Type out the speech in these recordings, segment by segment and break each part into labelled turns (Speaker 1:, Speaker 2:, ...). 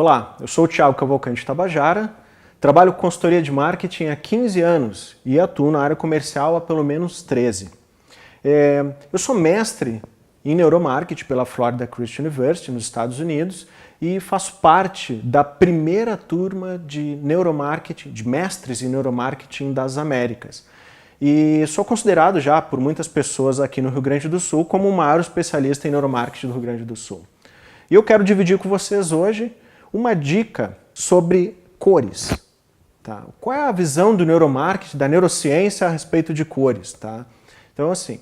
Speaker 1: Olá, eu sou o Thiago Cavalcante Tabajara, trabalho com consultoria de marketing há 15 anos e atuo na área comercial há pelo menos 13. Eu sou mestre em neuromarketing pela Florida Christian University, nos Estados Unidos, e faço parte da primeira turma de neuromarketing, de mestres em neuromarketing das Américas. E sou considerado já por muitas pessoas aqui no Rio Grande do Sul como o maior especialista em neuromarketing do Rio Grande do Sul. E eu quero dividir com vocês hoje uma dica sobre cores. Tá? Qual é a visão do neuromarketing, da neurociência a respeito de cores? Tá? Então, assim,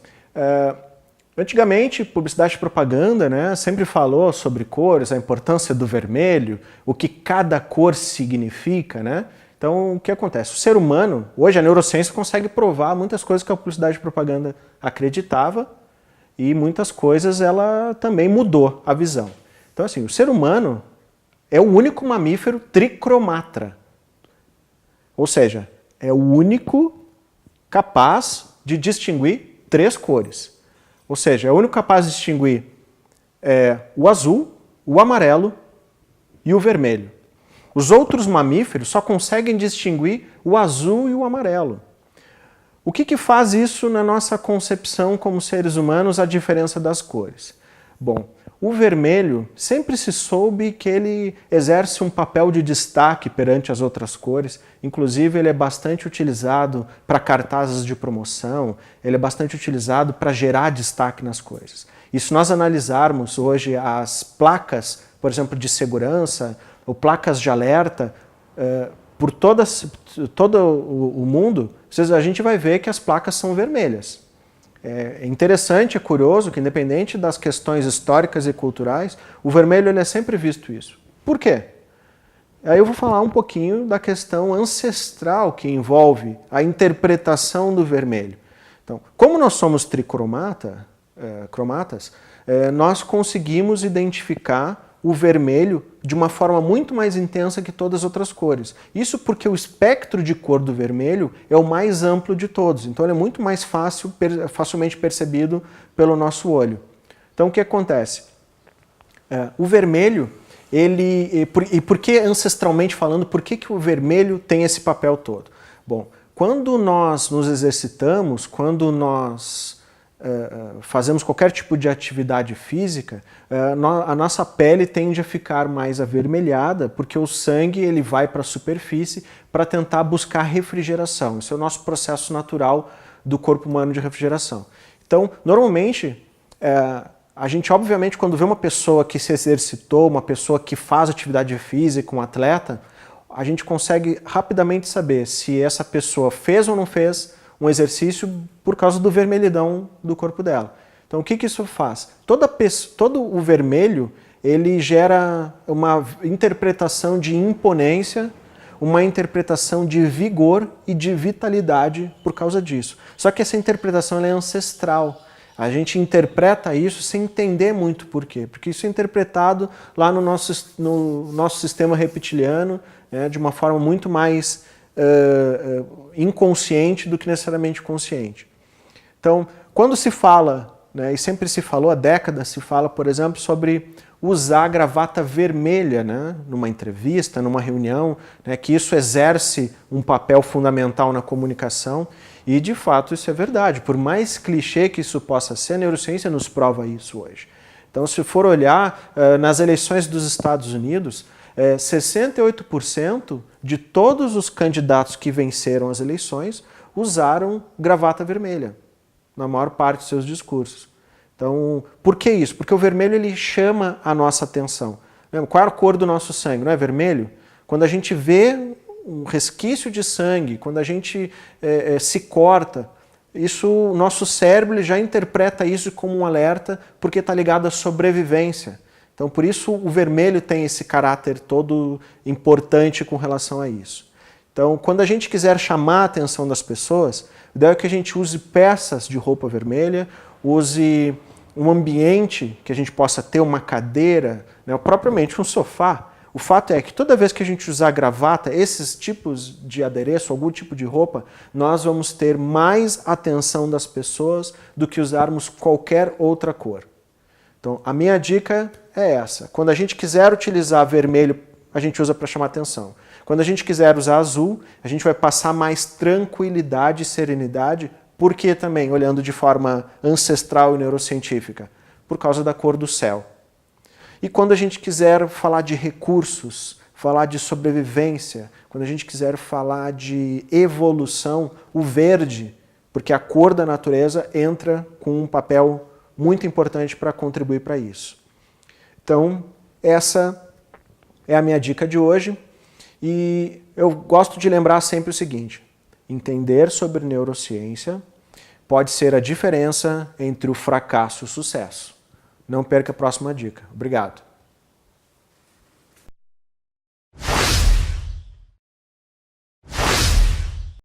Speaker 1: antigamente, publicidade e propaganda, né, sempre falou sobre cores, a importância do vermelho, o que cada cor significa, né? Então, o que acontece? O ser humano, hoje a neurociência consegue provar muitas coisas que a publicidade e propaganda acreditava e muitas coisas ela também mudou a visão. Então, assim, o ser humano é o único mamífero tricromatra. Ou seja, é o único capaz de distinguir três cores. Ou seja, é o único capaz de distinguir o azul, o amarelo e o vermelho. Os outros mamíferos só conseguem distinguir o azul e o amarelo. O que faz isso na nossa concepção como seres humanos, a diferença das cores? Bom, o vermelho sempre se soube que ele exerce um papel de destaque perante as outras cores, inclusive ele é bastante utilizado para cartazes de promoção, ele é bastante utilizado para gerar destaque nas coisas. E se nós analisarmos hoje as placas, por exemplo, de segurança, ou placas de alerta, por todo o mundo, a gente vai ver que as placas são vermelhas. É interessante, é curioso que, independente das questões históricas e culturais, o vermelho ele é sempre visto isso. Por quê? Aí eu vou falar um pouquinho da questão ancestral que envolve a interpretação do vermelho. Então, como nós somos tricromatas, nós conseguimos identificar o vermelho de uma forma muito mais intensa que todas as outras cores. Isso porque o espectro de cor do vermelho é o mais amplo de todos, então ele é muito mais facilmente percebido pelo nosso olho. Então o que acontece? O vermelho, e por que ancestralmente falando, por que o vermelho tem esse papel todo? Bom, quando nós nos exercitamos, quando nós fazemos qualquer tipo de atividade física, a nossa pele tende a ficar mais avermelhada porque o sangue ele vai para a superfície para tentar buscar refrigeração. Esse é o nosso processo natural do corpo humano de refrigeração. Então, normalmente, a gente obviamente quando vê uma pessoa que se exercitou, uma pessoa que faz atividade física, um atleta, a gente consegue rapidamente saber se essa pessoa fez ou não fez um exercício por causa do vermelhidão do corpo dela. Então o que isso faz? Todo o vermelho ele gera uma interpretação de imponência, uma interpretação de vigor e de vitalidade por causa disso. Só que essa interpretação ela é ancestral. A gente interpreta isso sem entender muito por quê. Porque isso é interpretado lá no nosso sistema reptiliano, né, de uma forma muito mais inconsciente do que necessariamente consciente. Então, quando se fala, né, e sempre se falou, há décadas se fala, por exemplo, sobre usar a gravata vermelha, né, numa entrevista, numa reunião, né, que isso exerce um papel fundamental na comunicação, e de fato isso é verdade. Por mais clichê que isso possa ser, a neurociência nos prova isso hoje. Então, se for olhar nas eleições dos Estados Unidos, 68% de todos os candidatos que venceram as eleições usaram gravata vermelha na maior parte dos seus discursos. Então, por que isso? Porque o vermelho ele chama a nossa atenção. Qual é a cor do nosso sangue? Não é vermelho? Quando a gente vê um resquício de sangue, quando a gente se corta, o nosso cérebro ele já interpreta isso como um alerta porque está ligado à sobrevivência. Então, por isso, o vermelho tem esse caráter todo importante com relação a isso. Então, quando a gente quiser chamar a atenção das pessoas, o ideal é que a gente use peças de roupa vermelha, use um ambiente que a gente possa ter uma cadeira, né, propriamente um sofá. O fato é que toda vez que a gente usar gravata, esses tipos de adereço, algum tipo de roupa, nós vamos ter mais atenção das pessoas do que usarmos qualquer outra cor. Então, a minha dica é essa. Quando a gente quiser utilizar vermelho a gente usa para chamar atenção. Quando a gente quiser usar azul, a gente vai passar mais tranquilidade e serenidade, porque também, olhando de forma ancestral e neurocientífica, por causa da cor do céu. E quando a gente quiser falar de recursos, falar de sobrevivência, quando a gente quiser falar de evolução, o verde, porque a cor da natureza entra com um papel muito importante para contribuir para isso. Então, essa é a minha dica de hoje. E eu gosto de lembrar sempre o seguinte: entender sobre neurociência pode ser a diferença entre o fracasso e o sucesso. Não perca a próxima dica. Obrigado.